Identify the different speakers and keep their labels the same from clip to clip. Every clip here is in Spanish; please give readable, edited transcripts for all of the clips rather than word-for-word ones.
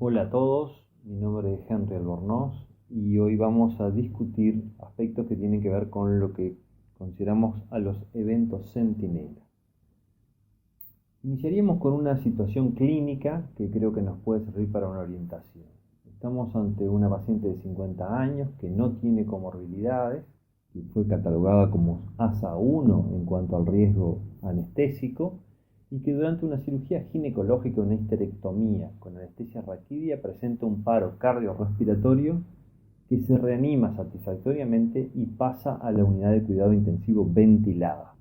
Speaker 1: Hola a todos, mi nombre es Henry Albornoz y hoy vamos a discutir aspectos que tienen que ver con lo que consideramos a los eventos centinela. Iniciaríamos con una situación clínica que creo que nos puede servir para una orientación. Estamos ante una paciente de 50 años que no tiene comorbilidades, que fue catalogada como ASA 1 en cuanto al riesgo anestésico, y que durante una cirugía ginecológica, una histerectomía con anestesia raquídea, presenta un paro cardiorrespiratorio que se reanima satisfactoriamente y pasa a la unidad de cuidado intensivo ventilada.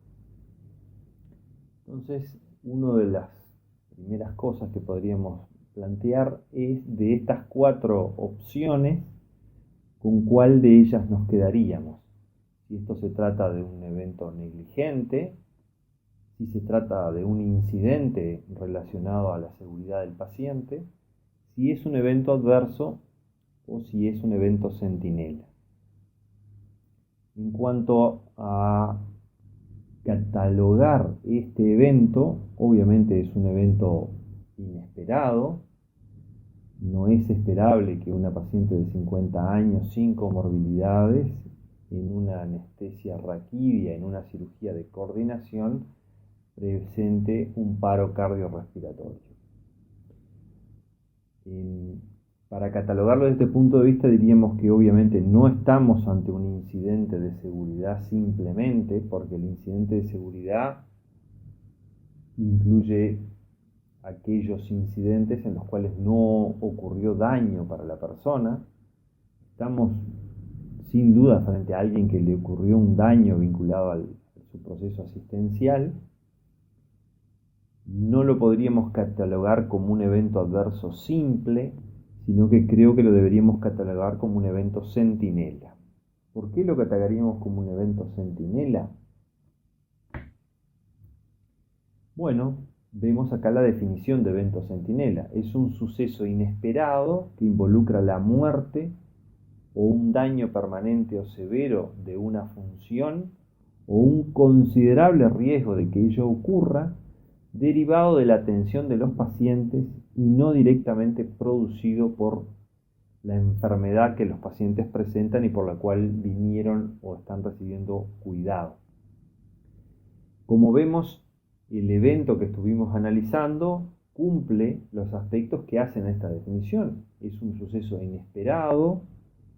Speaker 1: Entonces, una de las primeras cosas que podríamos plantear es, de estas 4 opciones, ¿con cuál de ellas nos quedaríamos? Si esto se trata de un evento negligente, si se trata de un incidente relacionado a la seguridad del paciente, si es un evento adverso o si es un evento centinela. En cuanto a catalogar este evento, obviamente es un evento inesperado. No es esperable que una paciente de 50 años sin comorbilidades, en una anestesia raquídea, en una cirugía de coordinación, presente un paro cardiorrespiratorio. Para catalogarlo desde este punto de vista, diríamos que obviamente no estamos ante un incidente de seguridad simplemente, porque el incidente de seguridad incluye aquellos incidentes en los cuales no ocurrió daño para la persona. Estamos sin duda frente a alguien que le ocurrió un daño vinculado a su proceso asistencial. No lo podríamos catalogar como un evento adverso simple, sino que creo que lo deberíamos catalogar como un evento centinela. ¿Por qué lo catalogaríamos como un evento centinela? Bueno, vemos acá la definición de evento centinela. Es un suceso inesperado que involucra la muerte o un daño permanente o severo de una función o un considerable riesgo de que ello ocurra, derivado de la atención de los pacientes y no directamente producido por la enfermedad que los pacientes presentan y por la cual vinieron o están recibiendo cuidado. Como vemos, el evento que estuvimos analizando cumple los aspectos que hacen esta definición. Es un suceso inesperado,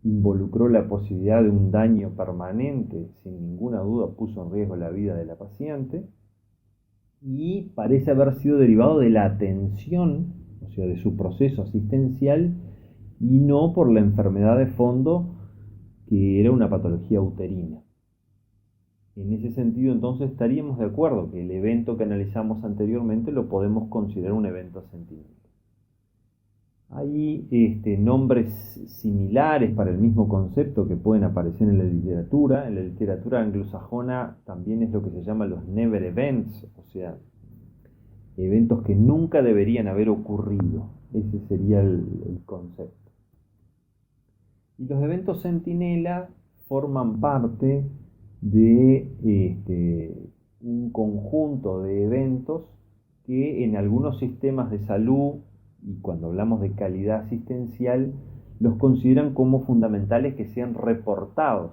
Speaker 1: involucró la posibilidad de un daño permanente, sin ninguna duda puso en riesgo la vida de la paciente, y parece haber sido derivado de la atención, o sea, de su proceso asistencial, y no por la enfermedad de fondo, que era una patología uterina. En ese sentido, entonces, estaríamos de acuerdo que el evento que analizamos anteriormente lo podemos considerar un evento centinela. Hay nombres similares para el mismo concepto que pueden aparecer en la literatura. En la literatura anglosajona también es lo que se llama los never events, o sea, eventos que nunca deberían haber ocurrido. Ese sería el concepto. Y los eventos centinela forman parte de un conjunto de eventos que en algunos sistemas de salud, y cuando hablamos de calidad asistencial, los consideran como fundamentales que sean reportados.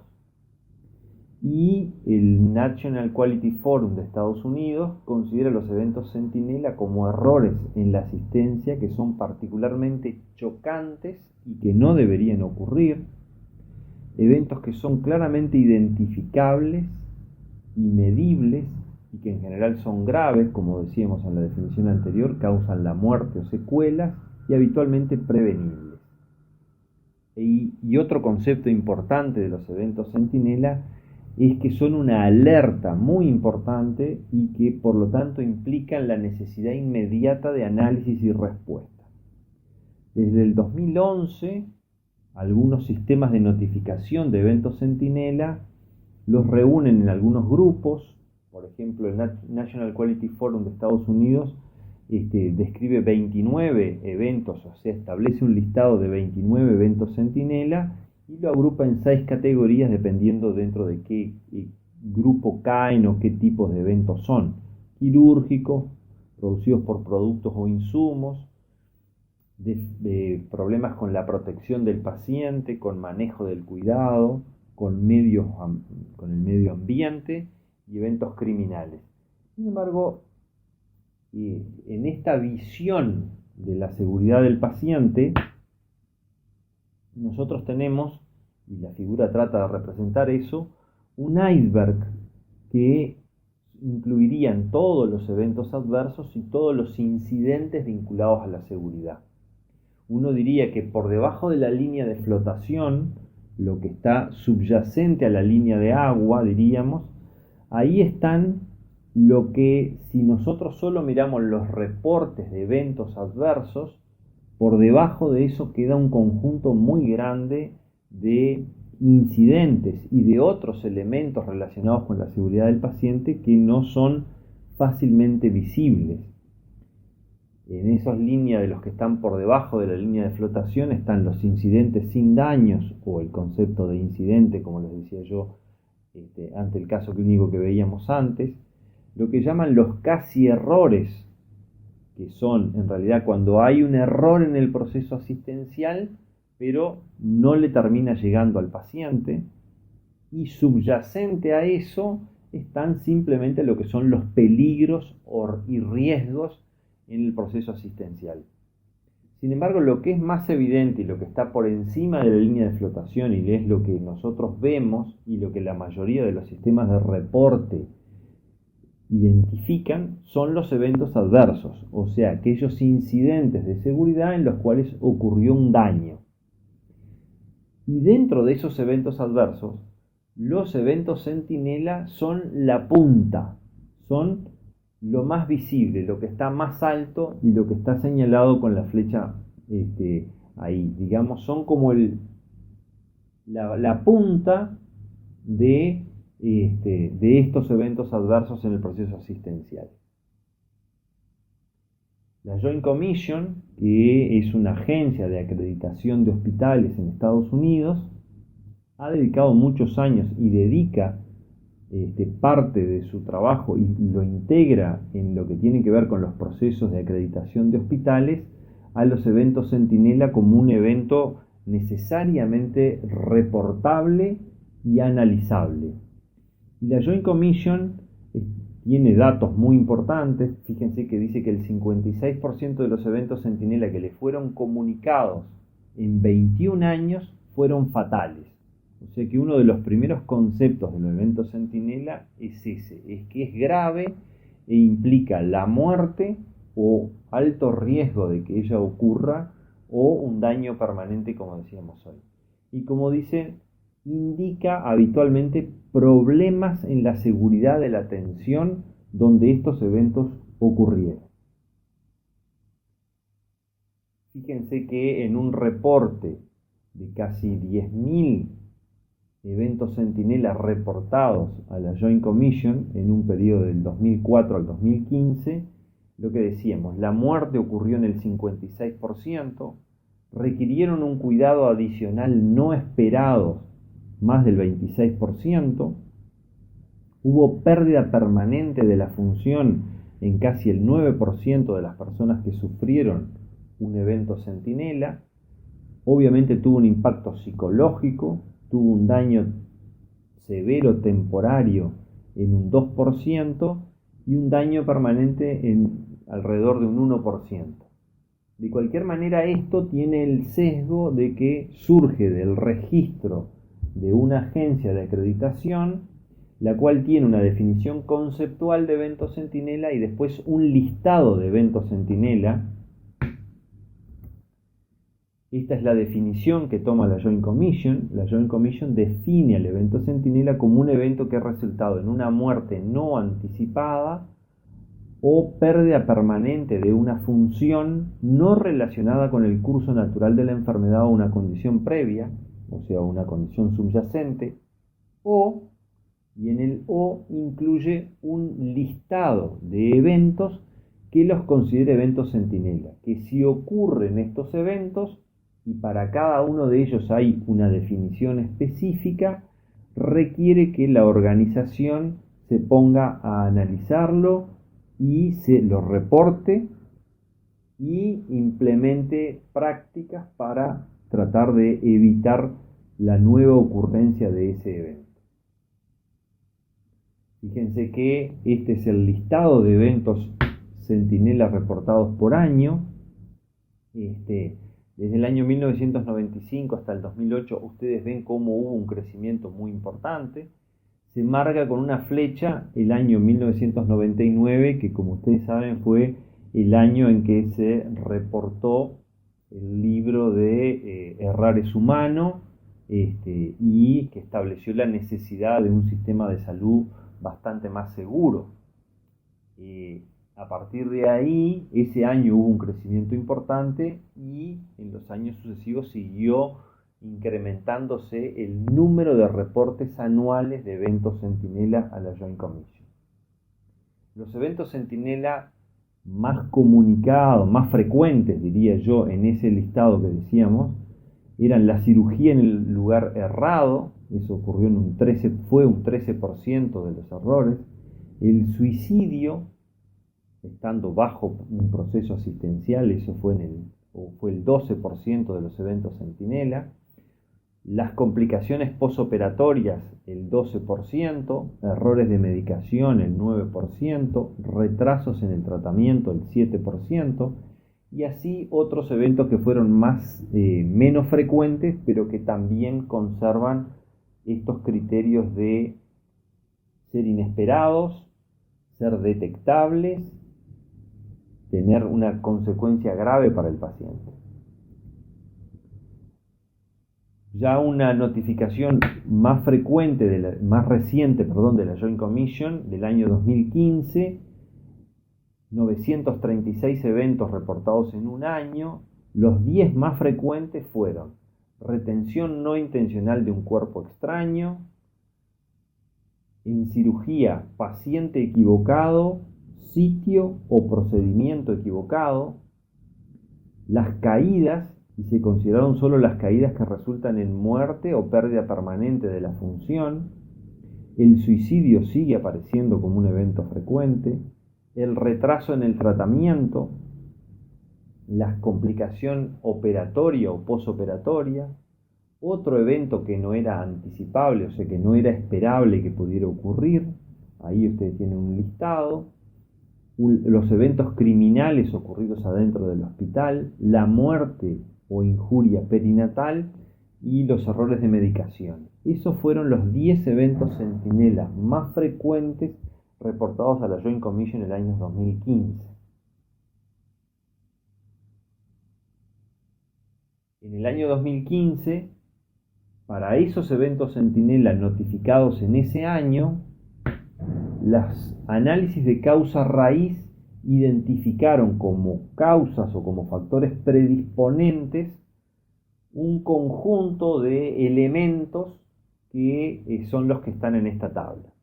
Speaker 1: Y el National Quality Forum de Estados Unidos considera los eventos centinela como errores en la asistencia que son particularmente chocantes y que no deberían ocurrir, eventos que son claramente identificables y medibles y que en general son graves, como decíamos en la definición anterior, causan la muerte o secuelas y habitualmente prevenibles. Y otro concepto importante de los eventos centinela es que son una alerta muy importante y que por lo tanto implican la necesidad inmediata de análisis y respuesta. Desde el 2011, algunos sistemas de notificación de eventos centinela los reúnen en algunos grupos. Por ejemplo, el National Quality Forum de Estados Unidos describe 29 eventos, o sea, establece un listado de 29 eventos centinela y lo agrupa en 6 categorías dependiendo dentro de qué grupo caen o qué tipos de eventos son: quirúrgicos, producidos por productos o insumos, de problemas con la protección del paciente, con manejo del cuidado, con el medio ambiente y eventos criminales. Sin embargo, en esta visión de la seguridad del paciente, nosotros tenemos, y la figura trata de representar eso, un iceberg que incluirían todos los eventos adversos y todos los incidentes vinculados a la seguridad. Uno diría que por debajo de la línea de flotación, lo que está subyacente a la línea de agua, diríamos, ahí están lo que, si nosotros solo miramos los reportes de eventos adversos, por debajo de eso queda un conjunto muy grande de incidentes y de otros elementos relacionados con la seguridad del paciente que no son fácilmente visibles. En esas líneas de los que están por debajo de la línea de flotación están los incidentes sin daños, o el concepto de incidente, como les decía yo, ante el caso clínico que veíamos antes, lo que llaman los casi errores, que son en realidad cuando hay un error en el proceso asistencial, pero no le termina llegando al paciente, y subyacente a eso están simplemente lo que son los peligros y riesgos en el proceso asistencial. Sin embargo, lo que es más evidente y lo que está por encima de la línea de flotación y es lo que nosotros vemos y lo que la mayoría de los sistemas de reporte identifican son los eventos adversos, o sea, aquellos incidentes de seguridad en los cuales ocurrió un daño. Y dentro de esos eventos adversos, los eventos centinela son la punta, son lo más visible, lo que está más alto y lo que está señalado con la flecha ahí. Digamos, son como la punta de estos eventos adversos en el proceso asistencial. La Joint Commission, que es una agencia de acreditación de hospitales en Estados Unidos, ha dedicado muchos años y dedica parte de su trabajo y lo integra en lo que tiene que ver con los procesos de acreditación de hospitales a los eventos centinela como un evento necesariamente reportable y analizable. Y la Joint Commission tiene datos muy importantes. Fíjense que dice que el 56% de los eventos centinela que le fueron comunicados en 21 años fueron fatales. O sea que uno de los primeros conceptos del evento centinela es ese, es que es grave e implica la muerte o alto riesgo de que ella ocurra o un daño permanente, como decíamos hoy. Y como dicen, indica habitualmente problemas en la seguridad de la atención donde estos eventos ocurrieron. Fíjense que en un reporte de casi 10.000 eventos centinela reportados a la Joint Commission en un periodo del 2004 al 2015, lo que decíamos, la muerte ocurrió en el 56%, requirieron un cuidado adicional no esperado más del 26%, hubo pérdida permanente de la función en casi el 9% de las personas que sufrieron un evento centinela, obviamente tuvo un impacto psicológico, tuvo un daño severo temporario en un 2% y un daño permanente en alrededor de un 1%. De cualquier manera, esto tiene el sesgo de que surge del registro de una agencia de acreditación, la cual tiene una definición conceptual de eventos centinela y después un listado de eventos centinela. Esta es la definición que toma la Joint Commission. La Joint Commission define al evento centinela como un evento que ha resultado en una muerte no anticipada o pérdida permanente de una función no relacionada con el curso natural de la enfermedad o una condición previa, o sea, una condición subyacente, y en el O incluye un listado de eventos que los considere eventos centinela, que si ocurren estos eventos, y para cada uno de ellos hay una definición específica, requiere que la organización se ponga a analizarlo y se lo reporte y implemente prácticas para tratar de evitar la nueva ocurrencia de ese evento. Fíjense que este es el listado de eventos Centinela reportados por año. Desde el año 1995 hasta el 2008 ustedes ven cómo hubo un crecimiento muy importante. Se marca con una flecha el año 1999, que como ustedes saben fue el año en que se reportó el libro de Errar es humano, y que estableció la necesidad de un sistema de salud bastante más seguro. A partir de ahí, ese año hubo un crecimiento importante y en los años sucesivos siguió incrementándose el número de reportes anuales de eventos Centinela a la Joint Commission. Los eventos Centinela más comunicados, más frecuentes, diría yo, en ese listado que decíamos, eran la cirugía en el lugar errado, eso ocurrió fue un 13% de los errores, el suicidio, estando bajo un proceso asistencial, eso fue el 12% de los eventos Centinela, las complicaciones posoperatorias, el 12%, errores de medicación, el 9%, retrasos en el tratamiento, el 7%, y así otros eventos que fueron menos frecuentes, pero que también conservan estos criterios de ser inesperados, ser detectables, tener una consecuencia grave para el paciente. Ya una notificación más frecuente, más reciente, de la Joint Commission del año 2015, 936 eventos reportados en un año. Los 10 más frecuentes fueron retención no intencional de un cuerpo extraño, en cirugía paciente equivocado, sitio o procedimiento equivocado, las caídas, y se consideraron solo las caídas que resultan en muerte o pérdida permanente de la función, el suicidio sigue apareciendo como un evento frecuente, el retraso en el tratamiento, la complicación operatoria o posoperatoria, otro evento que no era anticipable, o sea que no era esperable que pudiera ocurrir, ahí ustedes tienen un listado, los eventos criminales ocurridos adentro del hospital, la muerte o injuria perinatal y los errores de medicación. Esos fueron los 10 eventos Centinela más frecuentes reportados a la Joint Commission en el año 2015. En el año 2015, para esos eventos Centinela notificados en ese año, los análisis de causa raíz identificaron como causas o como factores predisponentes un conjunto de elementos que son los que están en esta tabla.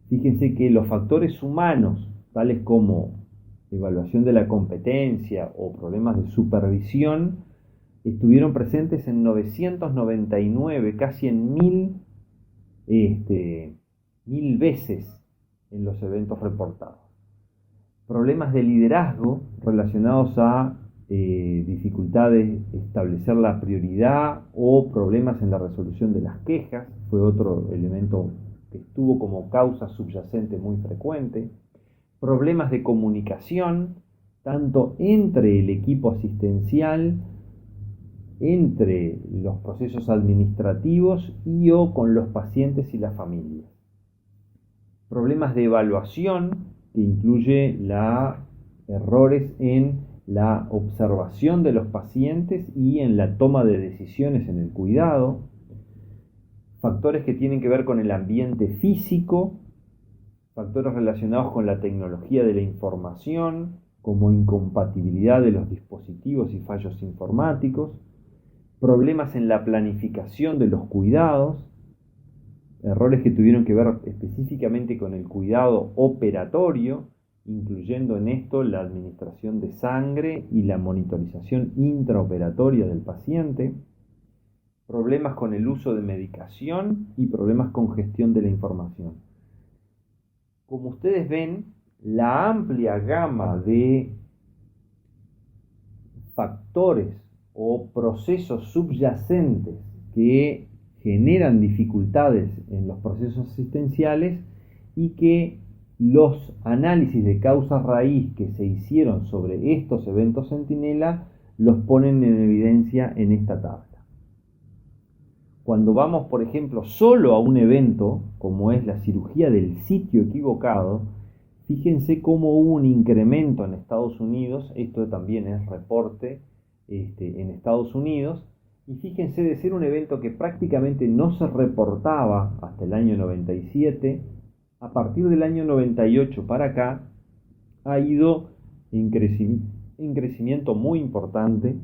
Speaker 1: Fíjense que los factores humanos, tales como evaluación de la competencia o problemas de supervisión, estuvieron presentes en 999, casi en 1000 veces en los eventos reportados. Problemas de liderazgo relacionados a dificultades de establecer la prioridad o problemas en la resolución de las quejas, fue otro elemento que estuvo como causa subyacente muy frecuente. Problemas de comunicación, tanto entre el equipo asistencial, entre los procesos administrativos y o con los pacientes y las familias. Problemas de evaluación, que incluye errores en la observación de los pacientes y en la toma de decisiones en el cuidado. Factores que tienen que ver con el ambiente físico, factores relacionados con la tecnología de la información, como incompatibilidad de los dispositivos y fallos informáticos, problemas en la planificación de los cuidados, errores que tuvieron que ver específicamente con el cuidado operatorio, incluyendo en esto la administración de sangre y la monitorización intraoperatoria del paciente, problemas con el uso de medicación y problemas con gestión de la información. Como ustedes ven, la amplia gama de factores o procesos subyacentes que generan dificultades en los procesos asistenciales y que los análisis de causa raíz que se hicieron sobre estos eventos centinela los ponen en evidencia en esta tabla. Cuando vamos, por ejemplo, solo a un evento, como es la cirugía del sitio equivocado, fíjense cómo hubo un incremento en Estados Unidos, esto también es reporte en Estados Unidos, y fíjense, de ser un evento que prácticamente no se reportaba hasta el año 97, a partir del año 98 para acá, ha ido en crecimiento muy importante,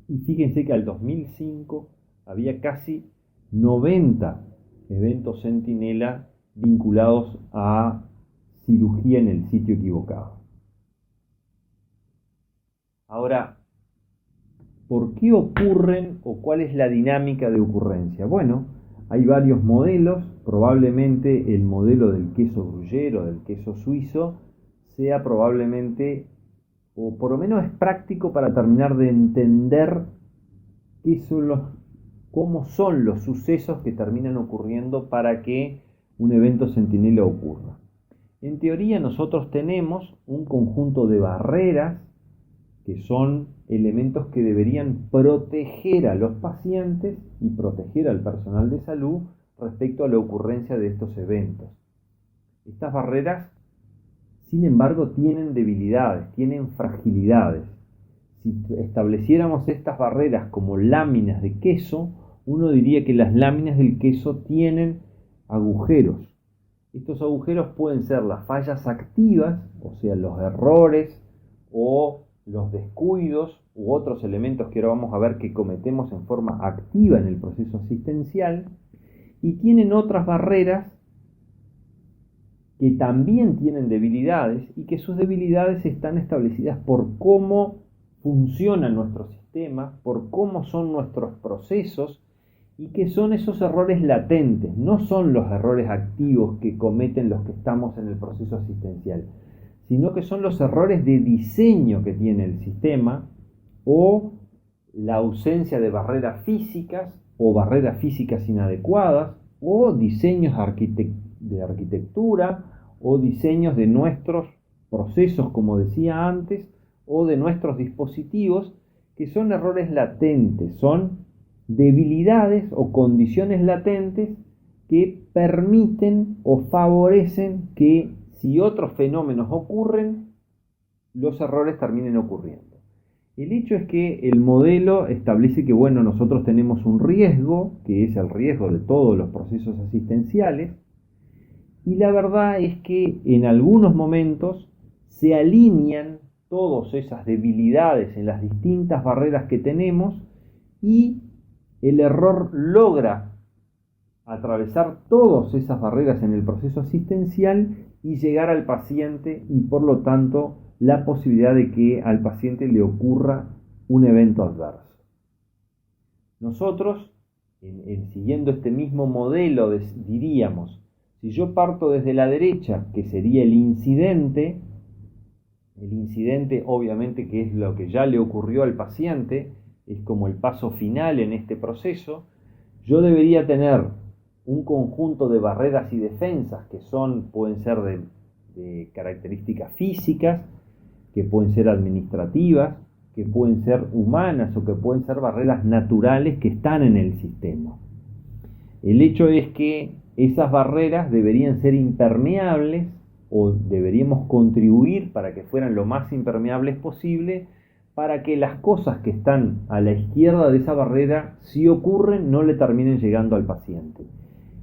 Speaker 1: y fíjense que al 2005 había casi 90 eventos centinela vinculados a cirugía en el sitio equivocado. Ahora, ¿por qué ocurren o cuál es la dinámica de ocurrencia? Bueno, hay varios modelos, probablemente el modelo del queso gruyère o del queso suizo sea probablemente, o por lo menos es práctico para terminar de entender cómo son los sucesos que terminan ocurriendo para que un evento centinela ocurra. En teoría nosotros tenemos un conjunto de barreras que son elementos que deberían proteger a los pacientes y proteger al personal de salud respecto a la ocurrencia de estos eventos. Estas barreras, sin embargo, tienen debilidades, tienen fragilidades. Si estableciéramos estas barreras como láminas de queso, uno diría que las láminas del queso tienen agujeros. Estos agujeros pueden ser las fallas activas, o sea, los errores o los descuidos u otros elementos que ahora vamos a ver que cometemos en forma activa en el proceso asistencial, y tienen otras barreras que también tienen debilidades y que sus debilidades están establecidas por cómo funciona nuestro sistema, por cómo son nuestros procesos y que son esos errores latentes, no son los errores activos que cometen los que estamos en el proceso asistencial, sino que son los errores de diseño que tiene el sistema o la ausencia de barreras físicas o barreras físicas inadecuadas o diseños de arquitectura o diseños de nuestros procesos, como decía antes, o de nuestros dispositivos, que son errores latentes, son debilidades o condiciones latentes que permiten o favorecen que si otros fenómenos ocurren, los errores terminen ocurriendo. El hecho es que el modelo establece que, bueno, nosotros tenemos un riesgo, que es el riesgo de todos los procesos asistenciales, y la verdad es que en algunos momentos se alinean todas esas debilidades en las distintas barreras que tenemos y el error logra atravesar todas esas barreras en el proceso asistencial y llegar al paciente y por lo tanto la posibilidad de que al paciente le ocurra un evento adverso. Nosotros, siguiendo este mismo modelo, diríamos, si yo parto desde la derecha, que sería el incidente obviamente que es lo que ya le ocurrió al paciente, es como el paso final en este proceso, yo debería tener un conjunto de barreras y defensas que pueden ser de características físicas, que pueden ser administrativas, que pueden ser humanas o que pueden ser barreras naturales que están en el sistema. El hecho es que esas barreras deberían ser impermeables o deberíamos contribuir para que fueran lo más impermeables posible para que las cosas que están a la izquierda de esa barrera, si ocurren, no le terminen llegando al paciente.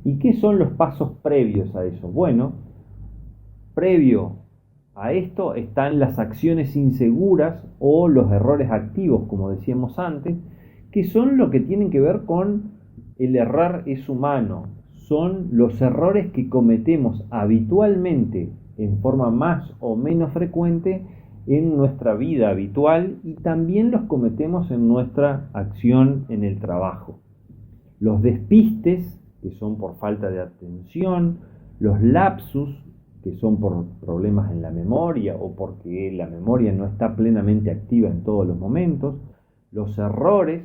Speaker 1: ¿Y qué son los pasos previos a eso? Bueno, previo a esto están las acciones inseguras o los errores activos, como decíamos antes, que son lo que tienen que ver con el errar es humano. Son los errores que cometemos habitualmente en forma más o menos frecuente en nuestra vida habitual y también los cometemos en nuestra acción en el trabajo. Los despistes, que son por falta de atención, los lapsus, que son por problemas en la memoria o porque la memoria no está plenamente activa en todos los momentos, los errores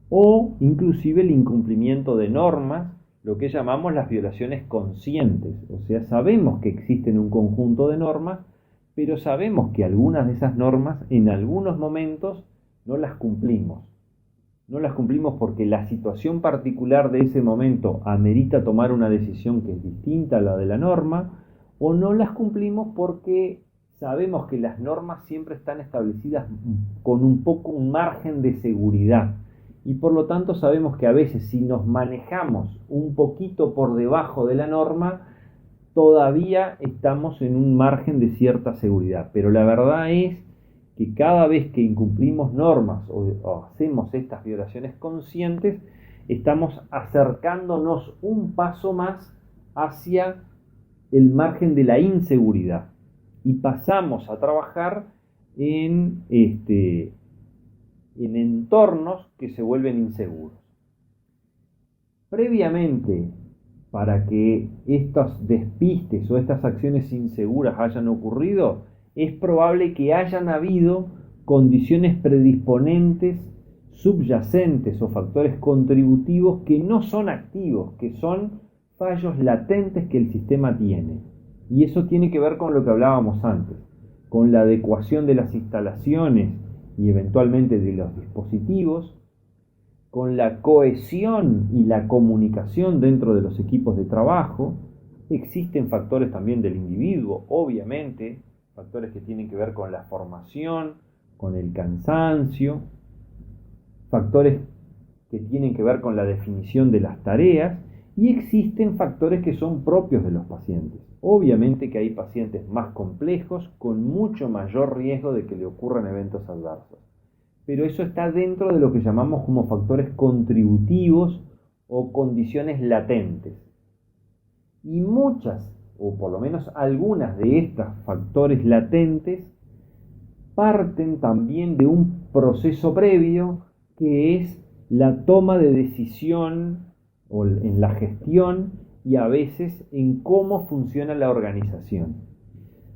Speaker 1: o inclusive el incumplimiento de normas, lo que llamamos las violaciones conscientes. O sea, sabemos que existen un conjunto de normas, pero sabemos que algunas de esas normas en algunos momentos no las cumplimos. No las cumplimos porque la situación particular de ese momento amerita tomar una decisión que es distinta a la de la norma, o no las cumplimos porque sabemos que las normas siempre están establecidas con un margen de seguridad. Y por lo tanto sabemos que a veces si nos manejamos un poquito por debajo de la norma, todavía estamos en un margen de cierta seguridad. Pero la verdad es que cada vez que incumplimos normas o hacemos estas violaciones conscientes, estamos acercándonos un paso más hacia el margen de la inseguridad y pasamos a trabajar en entornos que se vuelven inseguros. Previamente, para que estos despistes o estas acciones inseguras hayan ocurrido, es probable que hayan habido condiciones predisponentes subyacentes o factores contributivos que no son activos, que son fallos latentes que el sistema tiene. Y eso tiene que ver con lo que hablábamos antes, con la adecuación de las instalaciones y eventualmente de los dispositivos, con la cohesión y la comunicación dentro de los equipos de trabajo. Existen factores también del individuo, obviamente, factores que tienen que ver con la formación, con el cansancio, factores que tienen que ver con la definición de las tareas, y existen factores que son propios de los pacientes. Obviamente que hay pacientes más complejos con mucho mayor riesgo de que le ocurran eventos adversos. Pero eso está dentro de lo que llamamos como factores contributivos o condiciones latentes. Y muchas, o por lo menos algunas de estos factores latentes, parten también de un proceso previo que es la toma de decisión o en la gestión y a veces en cómo funciona la organización.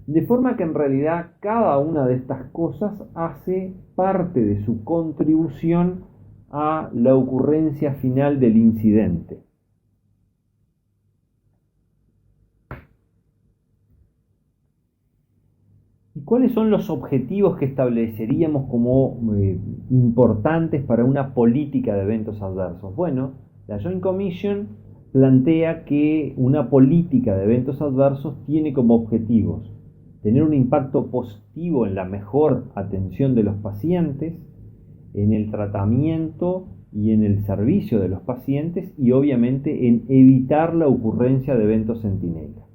Speaker 1: De forma que en realidad cada una de estas cosas hace parte de su contribución a la ocurrencia final del incidente. ¿Y cuáles son los objetivos que estableceríamos como importantes para una política de eventos adversos? Bueno, la Joint Commission plantea que una política de eventos adversos tiene como objetivos tener un impacto positivo en la mejor atención de los pacientes, en el tratamiento y en el servicio de los pacientes y obviamente en evitar la ocurrencia de eventos centinela.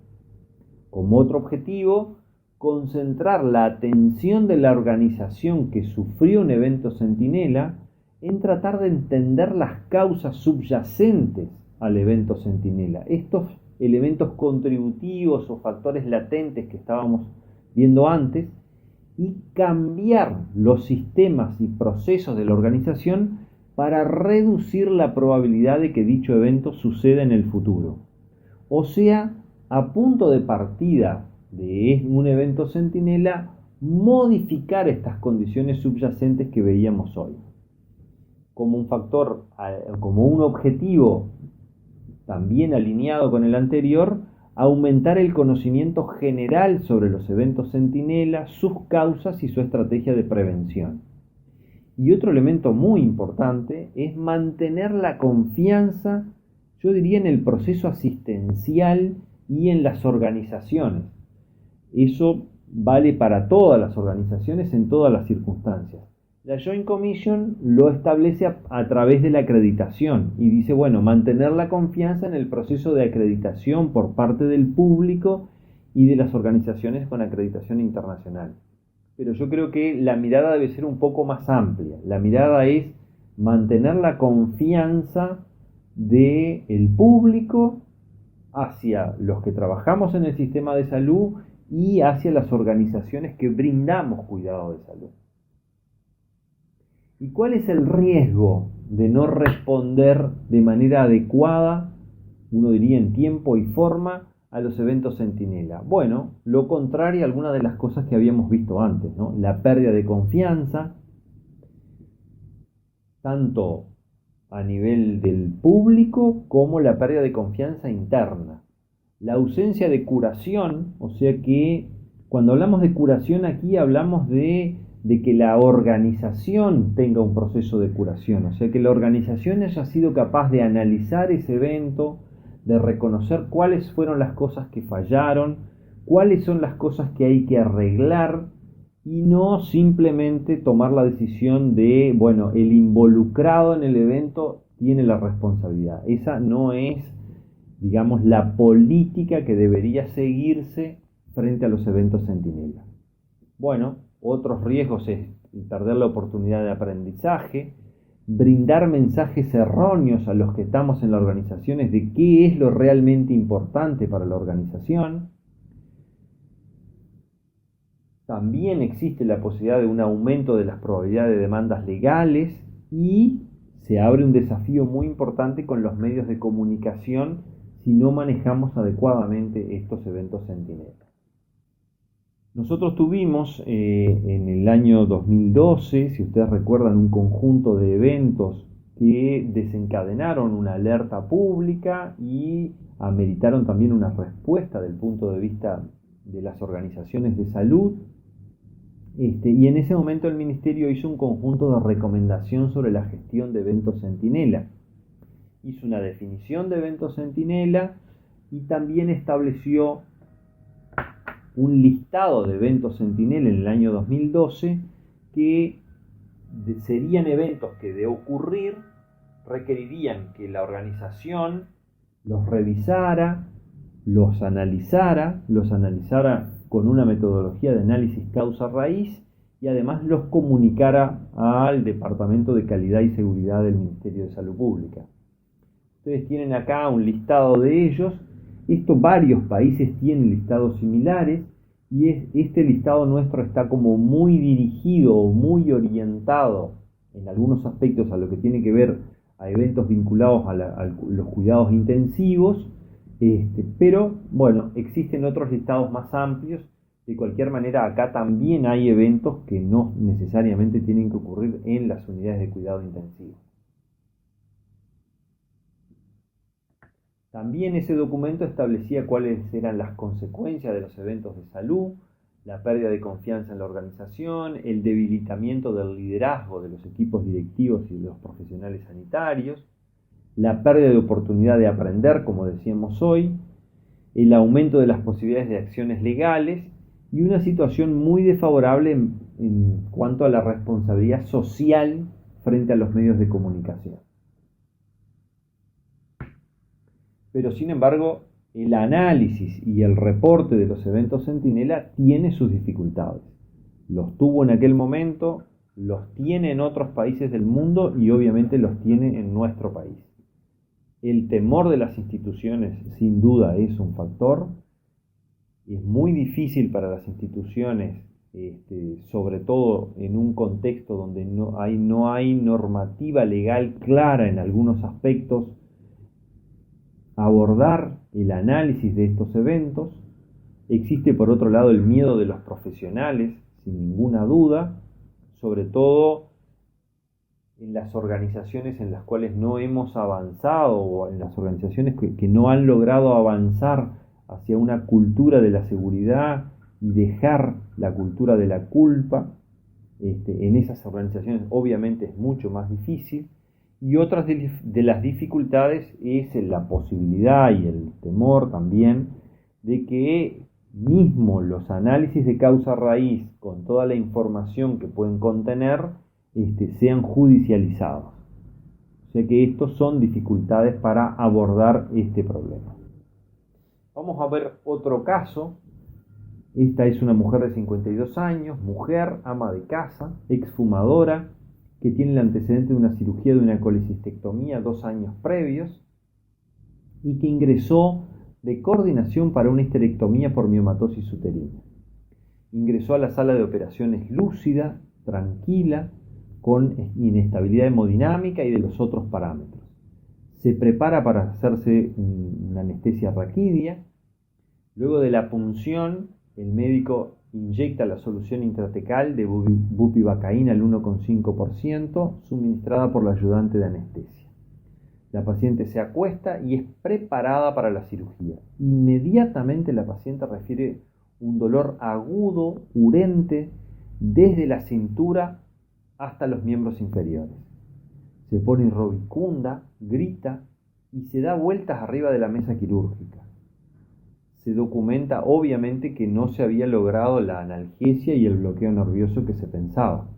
Speaker 1: Como otro objetivo, concentrar la atención de la organización que sufrió un evento centinela en tratar de entender las causas subyacentes al evento centinela. Estos elementos contributivos o factores latentes que estábamos viendo antes y cambiar los sistemas y procesos de la organización para reducir la probabilidad de que dicho evento suceda en el futuro. O sea, a punto de partida de un evento centinela, modificar estas condiciones subyacentes que veíamos hoy. Como un factor, como un objetivo también alineado con el anterior, aumentar el conocimiento general sobre los eventos centinela, sus causas y su estrategia de prevención. Y otro elemento muy importante es mantener la confianza, yo diría, en el proceso asistencial y en las organizaciones. Eso vale para todas las organizaciones en todas las circunstancias. La Joint Commission lo establece a través de la acreditación y dice, bueno, mantener la confianza en el proceso de acreditación por parte del público y de las organizaciones con acreditación internacional. Pero yo creo que la mirada debe ser un poco más amplia. La mirada es mantener la confianza del público hacia los que trabajamos en el sistema de salud y hacia las organizaciones que brindamos cuidado de salud. ¿Y cuál es el riesgo de no responder de manera adecuada, uno diría en tiempo y forma, a los eventos centinela? Bueno, lo contrario a algunas de las cosas que habíamos visto antes, ¿no? La pérdida de confianza, tanto a nivel del público como la pérdida de confianza interna. La ausencia de curación, o sea que cuando hablamos de curación aquí hablamos de que la organización tenga un proceso de curación, o sea que la organización haya sido capaz de analizar ese evento, de reconocer cuáles fueron las cosas que fallaron, cuáles son las cosas que hay que arreglar y no simplemente tomar la decisión de, bueno, el involucrado en el evento tiene la responsabilidad. Esa no es, digamos, la política que debería seguirse frente a los eventos centinela. Bueno, otros riesgos es perder la oportunidad de aprendizaje, brindar mensajes erróneos a los que estamos en las organizaciones de qué es lo realmente importante para la organización. También existe la posibilidad de un aumento de las probabilidades de demandas legales y se abre un desafío muy importante con los medios de comunicación si no manejamos adecuadamente estos eventos centinela. Nosotros tuvimos en el año 2012, si ustedes recuerdan, un conjunto de eventos que desencadenaron una alerta pública y ameritaron también una respuesta del punto de vista de las organizaciones de salud. Y en ese momento el Ministerio hizo un conjunto de recomendación sobre la gestión de eventos centinela. Hizo una definición de eventos centinela y también estableció un listado de eventos centinela en el año 2012 que serían eventos que de ocurrir requerirían que la organización los revisara, los analizara con una metodología de análisis causa-raíz y además los comunicara al Departamento de Calidad y Seguridad del Ministerio de Salud Pública. Ustedes tienen acá un listado de ellos. Varios países tienen listados similares y este listado nuestro está como muy dirigido o muy orientado en algunos aspectos a lo que tiene que ver a eventos vinculados a los cuidados intensivos, pero bueno, existen otros listados más amplios. De cualquier manera, acá también hay eventos que no necesariamente tienen que ocurrir en las unidades de cuidado intensivo. También ese documento establecía cuáles eran las consecuencias de los eventos de salud, la pérdida de confianza en la organización, el debilitamiento del liderazgo de los equipos directivos y de los profesionales sanitarios, la pérdida de oportunidad de aprender, como decíamos hoy, el aumento de las posibilidades de acciones legales y una situación muy desfavorable en cuanto a la responsabilidad social frente a los medios de comunicación. Pero sin embargo, el análisis y el reporte de los eventos centinela tiene sus dificultades. Los tuvo en aquel momento, los tiene en otros países del mundo y obviamente los tiene en nuestro país. El temor de las instituciones sin duda es un factor. Es muy difícil para las instituciones, sobre todo en un contexto donde no hay normativa legal clara en algunos aspectos, abordar el análisis de estos eventos. Existe por otro lado el miedo de los profesionales, sin ninguna duda, sobre todo en las organizaciones en las cuales no hemos avanzado o en las organizaciones que no han logrado avanzar hacia una cultura de la seguridad y dejar la cultura de la culpa. En esas organizaciones obviamente es mucho más difícil. Y otras de las dificultades es la posibilidad y el temor también de que mismo los análisis de causa-raíz, con toda la información que pueden contener, sean judicializados. O sea que estos son dificultades para abordar este problema. Vamos a ver otro caso. Esta es una mujer de 52 años, mujer, ama de casa, exfumadora, que tiene el antecedente de una cirugía de una colecistectomía 2 años previos y que ingresó de coordinación para una histerectomía por miomatosis uterina. Ingresó a la sala de operaciones lúcida, tranquila, con inestabilidad hemodinámica y de los otros parámetros. Se prepara para hacerse una anestesia raquídea Luego de la punción, el médico inyecta la solución intratecal de bupivacaína al 1,5%, suministrada por la ayudante de anestesia. La paciente se acuesta y es preparada para la cirugía. Inmediatamente la paciente refiere un dolor agudo, urente, desde la cintura hasta los miembros inferiores. Se pone irrobicunda, grita y se da vueltas arriba de la mesa quirúrgica. Se documenta obviamente que no se había logrado la analgesia y el bloqueo nervioso que se pensaba.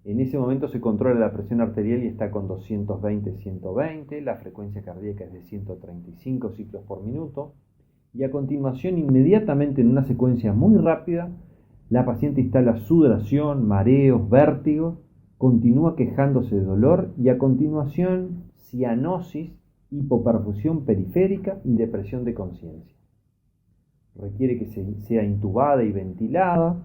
Speaker 1: En ese momento se controla la presión arterial y está con 220-120, la frecuencia cardíaca es de 135 ciclos por minuto, y a continuación, inmediatamente en una secuencia muy rápida, la paciente instala sudoración, mareos, vértigos, continúa quejándose de dolor y a continuación cianosis, hipoperfusión periférica y depresión de conciencia. Requiere que sea intubada y ventilada,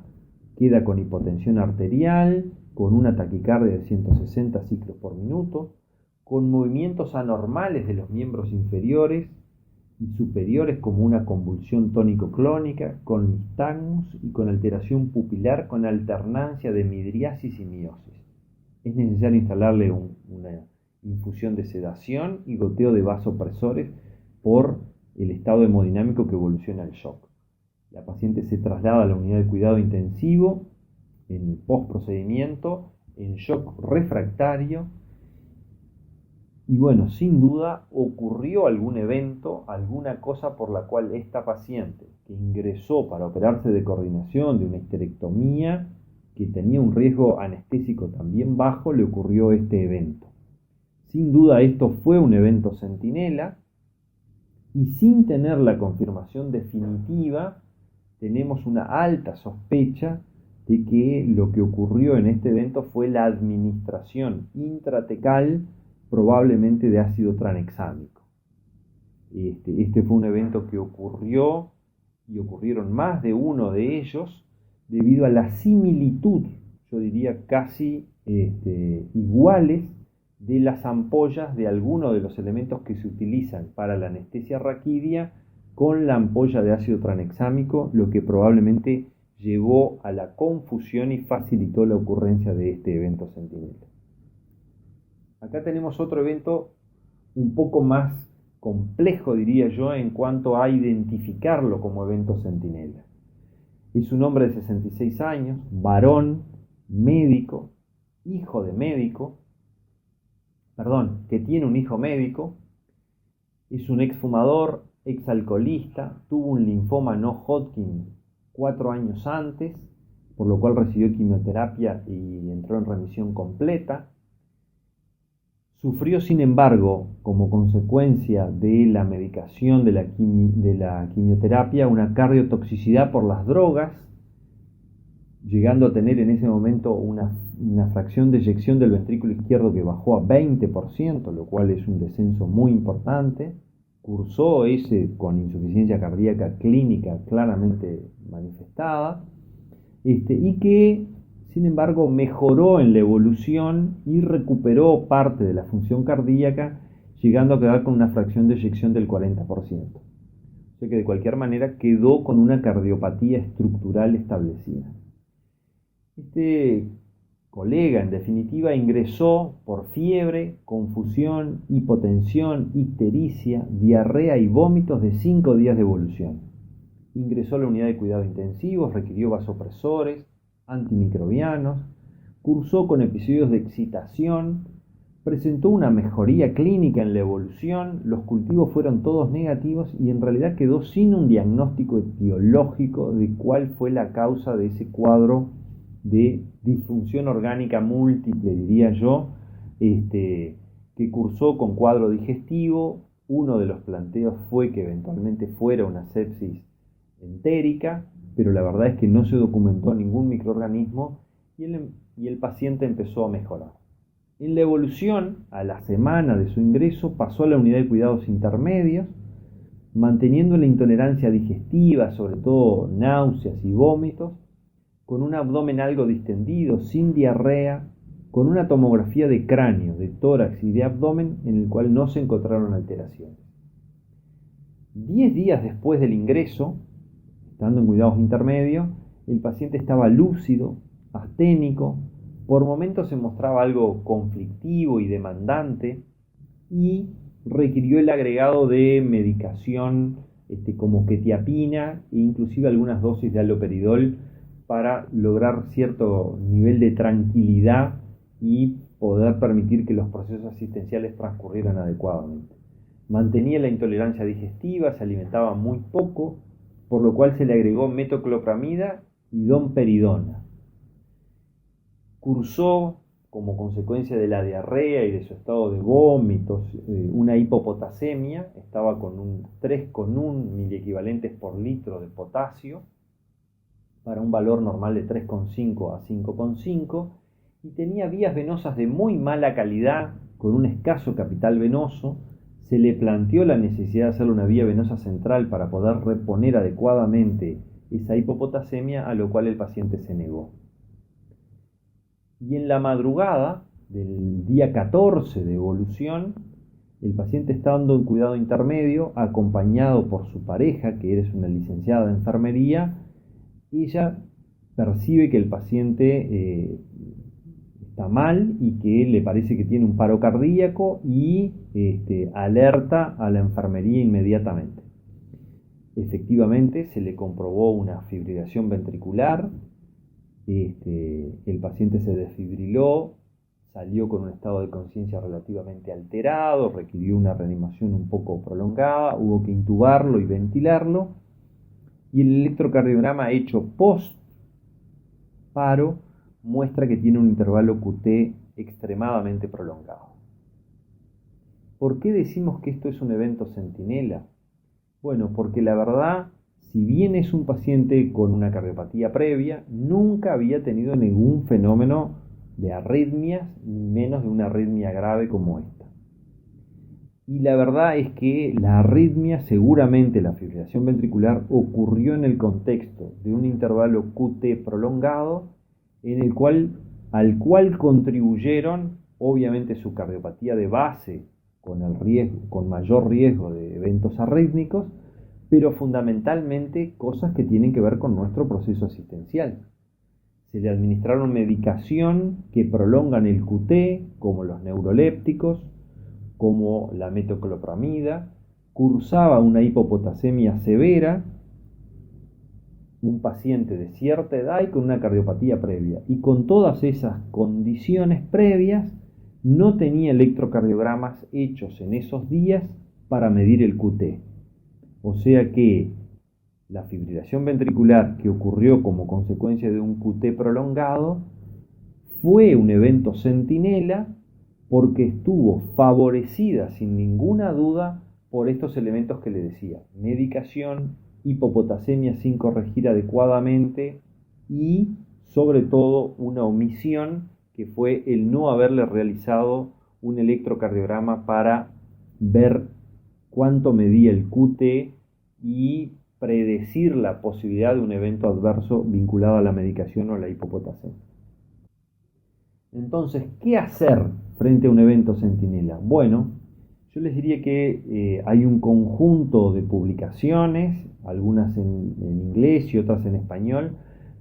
Speaker 1: queda con hipotensión arterial, con una taquicardia de 160 ciclos por minuto, con movimientos anormales de los miembros inferiores y superiores como una convulsión tónico-clónica, con nistagmus y con alteración pupilar con alternancia de midriasis y miosis. Es necesario instalarle una infusión de sedación y goteo de vasopresores por el estado hemodinámico que evoluciona al shock. La paciente se traslada a la unidad de cuidado intensivo en el postprocedimiento, en shock refractario. Y bueno, sin duda ocurrió algún evento, alguna cosa por la cual esta paciente que ingresó para operarse de coordinación de una histerectomía, que tenía un riesgo anestésico también bajo, le ocurrió este evento. Sin duda esto fue un evento centinela y sin tener la confirmación definitiva, tenemos una alta sospecha de que lo que ocurrió en este evento fue la administración intratecal probablemente de ácido tranexámico. Este fue un evento que ocurrió y ocurrieron más de uno de ellos debido a la similitud, yo diría casi iguales, de las ampollas de algunos de los elementos que se utilizan para la anestesia raquídea con la ampolla de ácido tranexámico, lo que probablemente llevó a la confusión y facilitó la ocurrencia de este evento centinela. Acá tenemos otro evento un poco más complejo, diría yo, en cuanto a identificarlo como evento centinela. Es un hombre de 66 años, varón, médico, que tiene un hijo médico, es un exfumador, exalcoholista, tuvo un linfoma no Hodgkin 4 años antes, por lo cual recibió quimioterapia y entró en remisión completa. Sufrió, sin embargo, como consecuencia de la medicación de la quimioterapia, una cardiotoxicidad por las drogas, llegando a tener en ese momento una fracción de eyección del ventrículo izquierdo que bajó a 20%, lo cual es un descenso muy importante. Cursó con insuficiencia cardíaca clínica claramente manifestada, y que, sin embargo, mejoró en la evolución y recuperó parte de la función cardíaca, llegando a quedar con una fracción de eyección del 40%. O sea que de cualquier manera quedó con una cardiopatía estructural establecida. Este colega, en definitiva, ingresó por fiebre, confusión, hipotensión, ictericia, diarrea y vómitos de 5 días de evolución. Ingresó a la unidad de cuidado intensivos, requirió vasopresores, antimicrobianos, cursó con episodios de excitación, presentó una mejoría clínica en la evolución, los cultivos fueron todos negativos y en realidad quedó sin un diagnóstico etiológico de cuál fue la causa de ese cuadro de disfunción orgánica múltiple, diría yo, que cursó con cuadro digestivo. Uno de los planteos fue que eventualmente fuera una sepsis entérica, pero la verdad es que no se documentó ningún microorganismo y el paciente empezó a mejorar. En la evolución, a la semana de su ingreso, pasó a la unidad de cuidados intermedios, manteniendo la intolerancia digestiva, sobre todo náuseas y vómitos, con un abdomen algo distendido, sin diarrea, con una tomografía de cráneo, de tórax y de abdomen en el cual no se encontraron alteraciones. 10 días después del ingreso, estando en cuidados intermedios, el paciente estaba lúcido, asténico, por momentos se mostraba algo conflictivo y demandante y requirió el agregado de medicación como quetiapina e inclusive algunas dosis de haloperidol para lograr cierto nivel de tranquilidad y poder permitir que los procesos asistenciales transcurrieran adecuadamente. Mantenía la intolerancia digestiva, se alimentaba muy poco, por lo cual se le agregó metoclopramida y domperidona. Cursó, como consecuencia de la diarrea y de su estado de vómitos, una hipopotasemia, estaba con un 3,1 miliequivalentes por litro de potasio, para un valor normal de 3,5 a 5,5, y tenía vías venosas de muy mala calidad, con un escaso capital venoso. Se le planteó la necesidad de hacerle una vía venosa central para poder reponer adecuadamente esa hipopotasemia, a lo cual el paciente se negó. Y en la madrugada del día 14 de evolución, el paciente estando en cuidado intermedio, acompañado por su pareja, que es una licenciada de enfermería, ella percibe que el paciente está mal y que le parece que tiene un paro cardíaco y alerta a la enfermería inmediatamente. Efectivamente, se le comprobó una fibrilación ventricular. El paciente se desfibriló, salió con un estado de conciencia relativamente alterado, requirió una reanimación un poco prolongada, hubo que intubarlo y ventilarlo, y el electrocardiograma hecho post paro muestra que tiene un intervalo QT extremadamente prolongado. ¿Por qué decimos que esto es un evento centinela? Bueno, porque la verdad, si bien es un paciente con una cardiopatía previa, nunca había tenido ningún fenómeno de arritmias, ni menos de una arritmia grave como esta. Y la verdad es que la arritmia, seguramente la fibrilación ventricular, ocurrió en el contexto de un intervalo QT prolongado, al cual contribuyeron obviamente su cardiopatía de base con mayor riesgo de eventos arrítmicos, pero fundamentalmente cosas que tienen que ver con nuestro proceso asistencial. Se le administraron medicación que prolongan el QT, como los neurolépticos, como la metoclopramida, cursaba una hipopotasemia severa, un paciente de cierta edad y con una cardiopatía previa. Y con todas esas condiciones previas, no tenía electrocardiogramas hechos en esos días para medir el QT. O sea que la fibrilación ventricular que ocurrió como consecuencia de un QT prolongado fue un evento centinela porque estuvo favorecida sin ninguna duda por estos elementos que le decía: medicación, hipopotasemia sin corregir adecuadamente y sobre todo una omisión que fue el no haberle realizado un electrocardiograma para ver cuánto medía el QT y predecir la posibilidad de un evento adverso vinculado a la medicación o a la hipopotasemia. Entonces, ¿qué hacer frente a un evento centinela? Bueno, yo les diría que hay un conjunto de publicaciones, algunas en inglés y otras en español.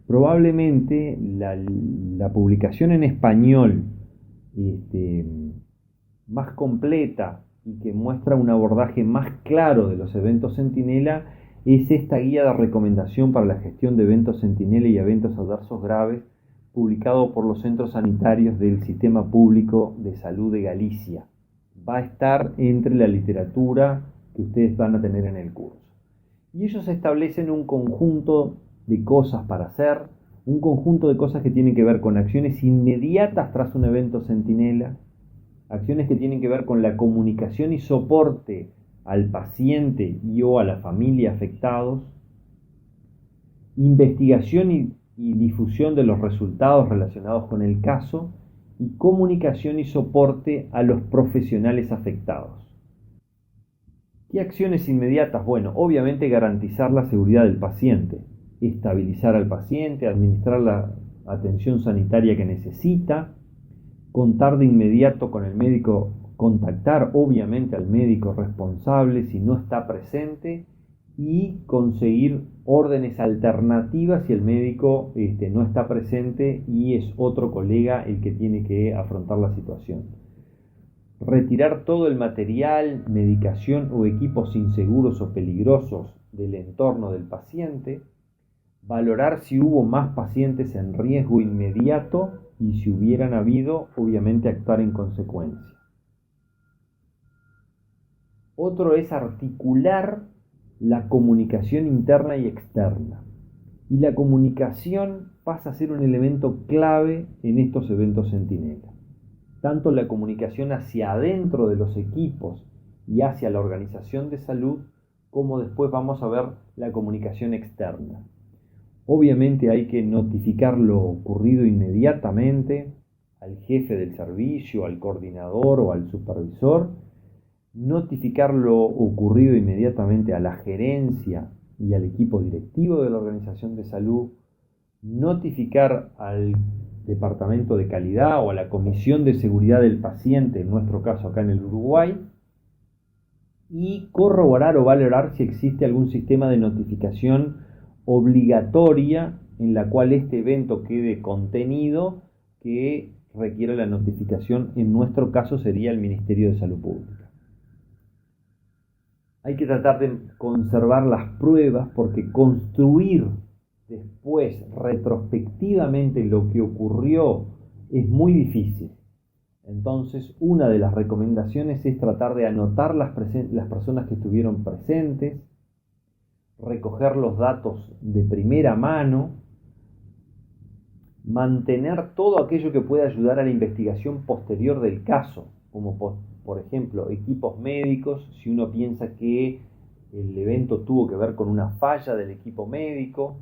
Speaker 1: Probablemente la publicación en español más completa y que muestra un abordaje más claro de los eventos centinela es esta guía de recomendación para la gestión de eventos centinela y eventos adversos graves, publicado por los centros sanitarios del Sistema Público de Salud de Galicia. Va a estar entre la literatura que ustedes van a tener en el curso. Y ellos establecen un conjunto de cosas para hacer, un conjunto de cosas que tienen que ver con acciones inmediatas tras un evento centinela, acciones que tienen que ver con la comunicación y soporte al paciente y o a la familia afectados, investigación y difusión de los resultados relacionados con el caso, y comunicación y soporte a los profesionales afectados. ¿Qué acciones inmediatas? Bueno, obviamente garantizar la seguridad del paciente, estabilizar al paciente, administrar la atención sanitaria que necesita, contar de inmediato con el médico, contactar obviamente al médico responsable si no está presente y conseguir órdenes alternativas si el médico no está presente y es otro colega el que tiene que afrontar la situación. Retirar todo el material, medicación o equipos inseguros o peligrosos del entorno del paciente. Valorar si hubo más pacientes en riesgo inmediato y si hubieran habido, obviamente actuar en consecuencia. Otro es articular la comunicación interna y externa. Y la comunicación pasa a ser un elemento clave en estos eventos centinela. Tanto la comunicación hacia adentro de los equipos y hacia la organización de salud, como después vamos a ver la comunicación externa. Obviamente hay que notificar lo ocurrido inmediatamente al jefe del servicio, al coordinador o al supervisor, notificar lo ocurrido inmediatamente a la gerencia y al equipo directivo de la organización de salud, notificar al departamento de calidad o a la comisión de seguridad del paciente, en nuestro caso acá en el Uruguay, y corroborar o valorar si existe algún sistema de notificación obligatoria en la cual este evento quede contenido que requiere la notificación. En nuestro caso sería el Ministerio de Salud Pública. Hay que tratar de conservar las pruebas porque construir después retrospectivamente lo que ocurrió es muy difícil. Entonces, una de las recomendaciones es tratar de anotar las personas que estuvieron presentes, recoger los datos de primera mano, mantener todo aquello que pueda ayudar a la investigación posterior del caso, como por ejemplo equipos médicos, si uno piensa que el evento tuvo que ver con una falla del equipo médico,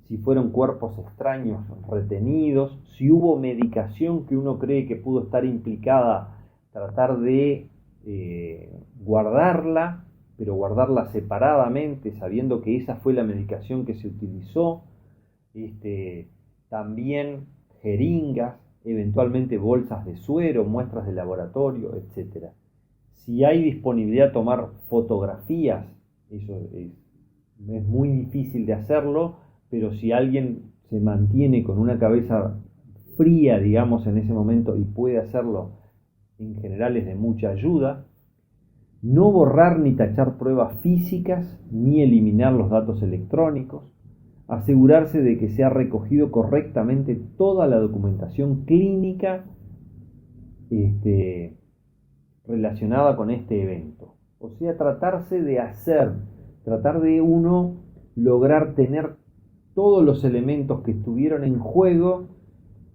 Speaker 1: si fueron cuerpos extraños retenidos, si hubo medicación que uno cree que pudo estar implicada, tratar de guardarla, pero guardarla separadamente, sabiendo que esa fue la medicación que se utilizó. También jeringas, eventualmente bolsas de suero, muestras de laboratorio, etc. Si hay disponibilidad de tomar fotografías, eso es muy difícil de hacerlo, pero si alguien se mantiene con una cabeza fría, digamos, en ese momento y puede hacerlo, en general es de mucha ayuda. No borrar ni tachar pruebas físicas, ni eliminar los datos electrónicos. Asegurarse de que se ha recogido correctamente toda la documentación clínica relacionada con este evento. O sea, tratar de uno lograr tener todos los elementos que estuvieron en juego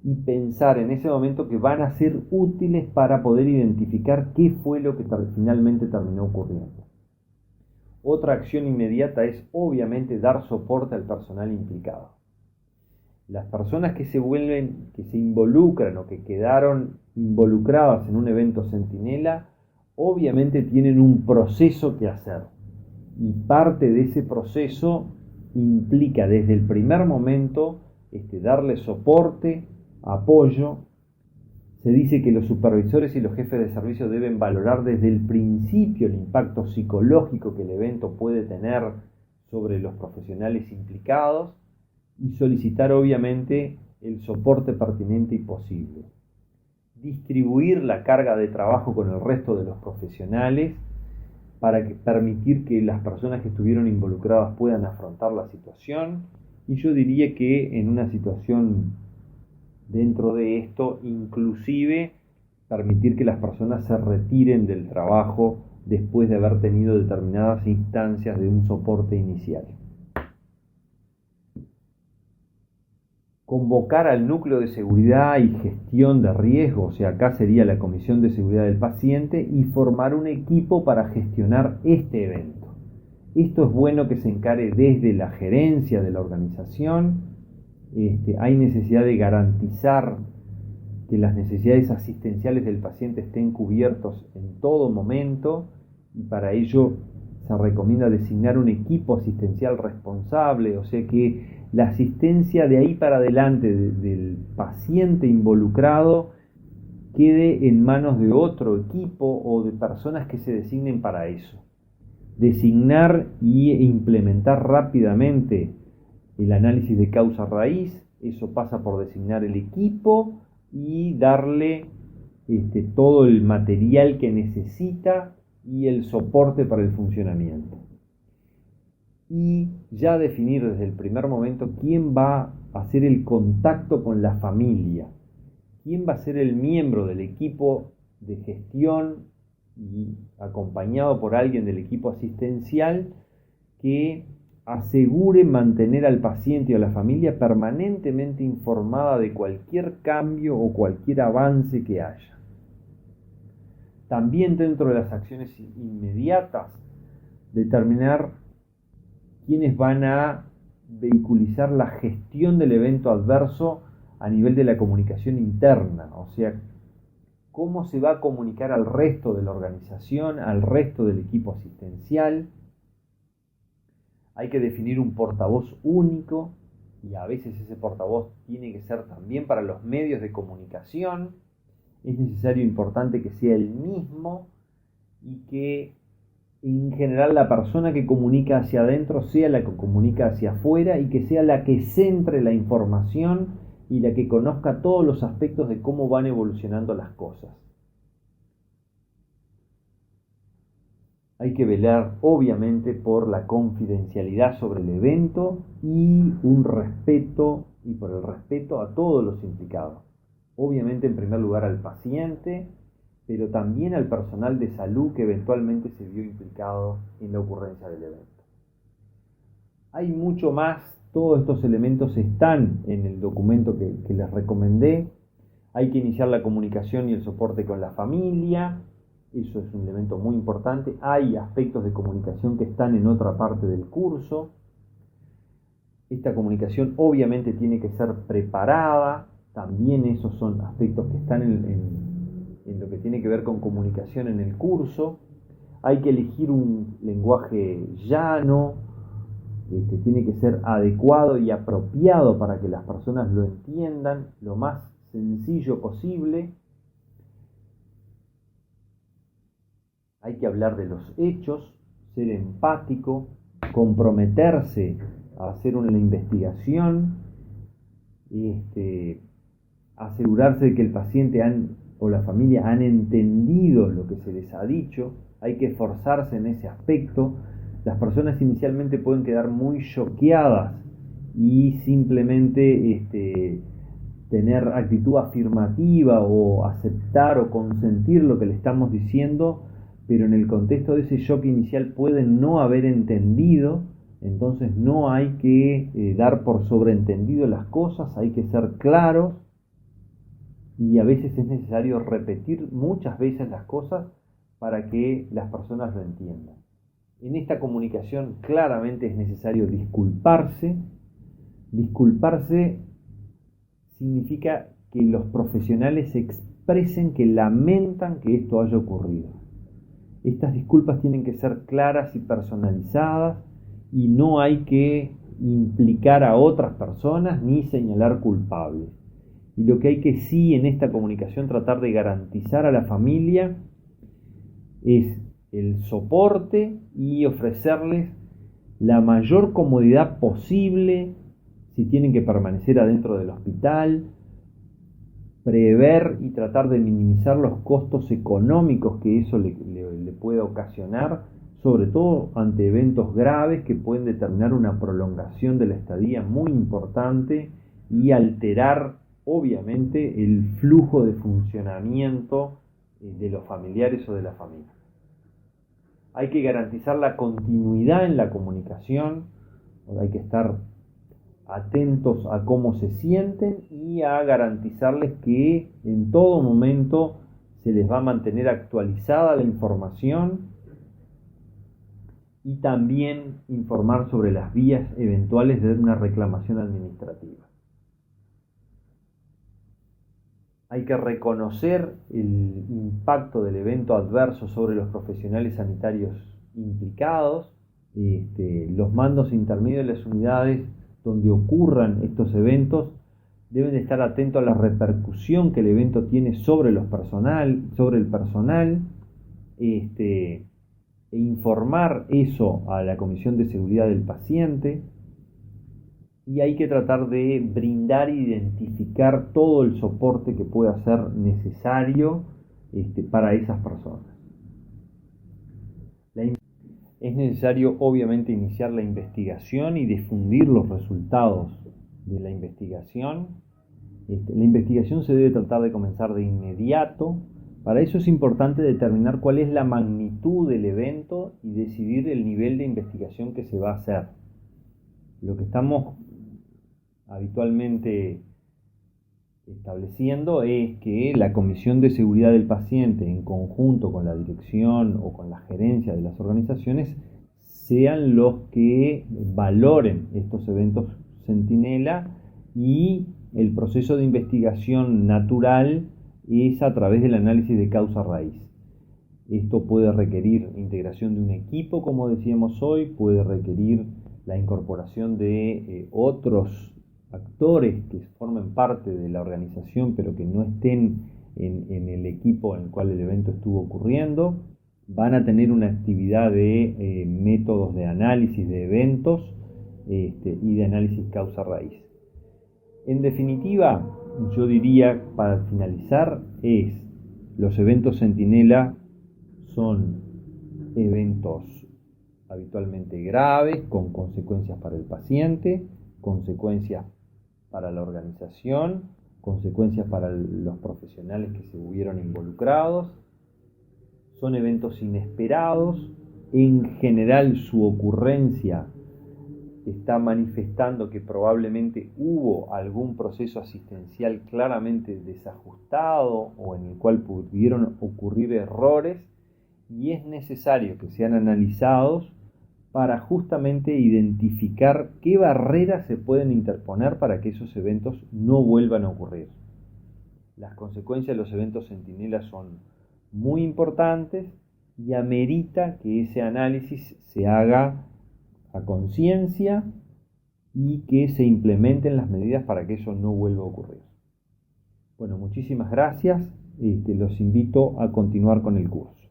Speaker 1: y pensar en ese momento que van a ser útiles para poder identificar qué fue lo que finalmente terminó ocurriendo. Otra acción inmediata es obviamente dar soporte al personal implicado. Las personas que se involucran o que quedaron involucradas en un evento centinela, obviamente tienen un proceso que hacer. Y parte de ese proceso implica desde el primer momento darle soporte, apoyo. Se dice que los supervisores y los jefes de servicio deben valorar desde el principio el impacto psicológico que el evento puede tener sobre los profesionales implicados y solicitar obviamente el soporte pertinente y posible. Distribuir la carga de trabajo con el resto de los profesionales para permitir que las personas que estuvieron involucradas puedan afrontar la situación. Y yo diría que en una situación dentro de esto, inclusive permitir que las personas se retiren del trabajo después de haber tenido determinadas instancias de un soporte inicial. Convocar al núcleo de seguridad y gestión de riesgo, o sea, acá sería la Comisión de Seguridad del Paciente, y formar un equipo para gestionar este evento. Esto es bueno que se encare desde la gerencia de la organización. Hay necesidad de garantizar que las necesidades asistenciales del paciente estén cubiertos en todo momento y para ello se recomienda designar un equipo asistencial responsable, o sea que la asistencia de ahí para adelante del paciente involucrado quede en manos de otro equipo o de personas que se designen para eso. designar e implementar rápidamente el análisis de causa raíz. Eso pasa por designar el equipo y darle todo el material que necesita y el soporte para el funcionamiento. Y ya definir desde el primer momento quién va a hacer el contacto con la familia, quién va a ser el miembro del equipo de gestión y acompañado por alguien del equipo asistencial que asegure mantener al paciente o a la familia permanentemente informada de cualquier cambio o cualquier avance que haya. También dentro de las acciones inmediatas, determinar quiénes van a vehiculizar la gestión del evento adverso a nivel de la comunicación interna, o sea, cómo se va a comunicar al resto de la organización, al resto del equipo asistencial. Hay que definir un portavoz único y a veces ese portavoz tiene que ser también para los medios de comunicación. Es necesario, importante que sea el mismo y que en general la persona que comunica hacia adentro sea la que comunica hacia afuera y que sea la que centre la información y la que conozca todos los aspectos de cómo van evolucionando las cosas. Hay que velar obviamente por la confidencialidad sobre el evento y un respeto, y por el respeto a todos los implicados. Obviamente en primer lugar al paciente, pero también al personal de salud que eventualmente se vio implicado en la ocurrencia del evento. Hay mucho más, todos estos elementos están en el documento que les recomendé. Hay que iniciar la comunicación y el soporte con la familia, eso es un elemento muy importante. Hay aspectos de comunicación que están en otra parte del curso. Esta comunicación obviamente tiene que ser preparada, también esos son aspectos que están en lo que tiene que ver con comunicación en el curso. Hay que elegir un lenguaje llano, tiene que ser adecuado y apropiado para que las personas lo entiendan lo más sencillo posible. Hay que hablar de los hechos, ser empático, comprometerse a hacer una investigación, asegurarse de que el paciente o la familia han entendido lo que se les ha dicho. Hay que esforzarse en ese aspecto. Las personas inicialmente pueden quedar muy choqueadas y simplemente tener actitud afirmativa o aceptar o consentir lo que le estamos diciendo, pero en el contexto de ese shock inicial pueden no haber entendido. Entonces no hay que dar por sobreentendido las cosas, hay que ser claros y a veces es necesario repetir muchas veces las cosas para que las personas lo entiendan. En esta comunicación claramente es necesario disculparse. Disculparse significa que los profesionales expresen que lamentan que esto haya ocurrido. Estas disculpas tienen que ser claras y personalizadas y no hay que implicar a otras personas ni señalar culpables. Y lo que hay que sí en esta comunicación tratar de garantizar a la familia es el soporte y ofrecerles la mayor comodidad posible si tienen que permanecer adentro del hospital, prever y tratar de minimizar los costos económicos que eso le pueda ocasionar, sobre todo ante eventos graves que pueden determinar una prolongación de la estadía muy importante y alterar obviamente el flujo de funcionamiento de los familiares o de la familia. Hay que garantizar la continuidad en la comunicación, hay que estar atentos a cómo se sienten y a garantizarles que en todo momento se les va a mantener actualizada la información y también informar sobre las vías eventuales de una reclamación administrativa. Hay que reconocer el impacto del evento adverso sobre los profesionales sanitarios implicados. Los mandos intermedios de las unidades donde ocurran estos eventos deben estar atentos a la repercusión que el evento tiene sobre el personal, e informar eso a la Comisión de Seguridad del Paciente, y hay que tratar de brindar e identificar todo el soporte que pueda ser necesario para esas personas. Es necesario obviamente iniciar la investigación y difundir los resultados de la investigación. La investigación se debe tratar de comenzar de inmediato. Para eso es importante determinar cuál es la magnitud del evento y decidir el nivel de investigación que se va a hacer. Lo que estamos habitualmente estableciendo es que la Comisión de Seguridad del Paciente, en conjunto con la dirección o con la gerencia de las organizaciones, sean los que valoren estos eventos centinela, y el proceso de investigación natural es a través del análisis de causa raíz. Esto puede requerir integración de un equipo, como decíamos hoy, puede requerir la incorporación de otros actores que formen parte de la organización pero que no estén en el equipo en el cual el evento estuvo ocurriendo. Van a tener una actividad de métodos de análisis de eventos y de análisis causa raíz. En definitiva, yo diría, para finalizar, los eventos centinela son eventos habitualmente graves, con consecuencias para el paciente, consecuencias para la organización, consecuencias para los profesionales que se hubieron involucrados. Son eventos inesperados. En general, su ocurrencia está manifestando que probablemente hubo algún proceso asistencial claramente desajustado o en el cual pudieron ocurrir errores, y es necesario que sean analizados para justamente identificar qué barreras se pueden interponer para que esos eventos no vuelvan a ocurrir. Las consecuencias de los eventos centinela son muy importantes y amerita que ese análisis se haga a conciencia y que se implementen las medidas para que eso no vuelva a ocurrir. Bueno, muchísimas gracias. Los invito a continuar con el curso.